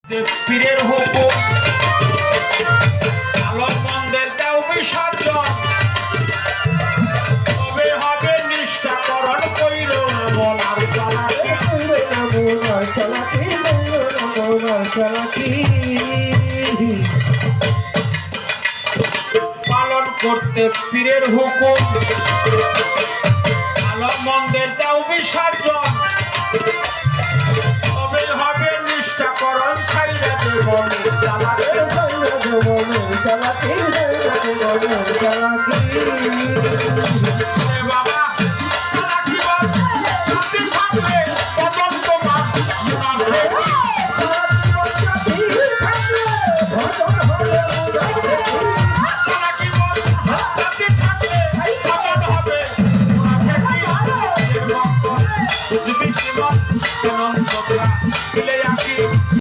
পীরের হুকুম ভালো মন্দের দাও বিসর্জন তবে হবে নিষ্ঠাকরণ কইল না বলার চালাকি পালন করতে পীরের হুকুম ভালো মন্দের দাও বিসর্জন তবে হবে নিষ্ঠাকরণ ছাইরা দেবন চালাকি বাবা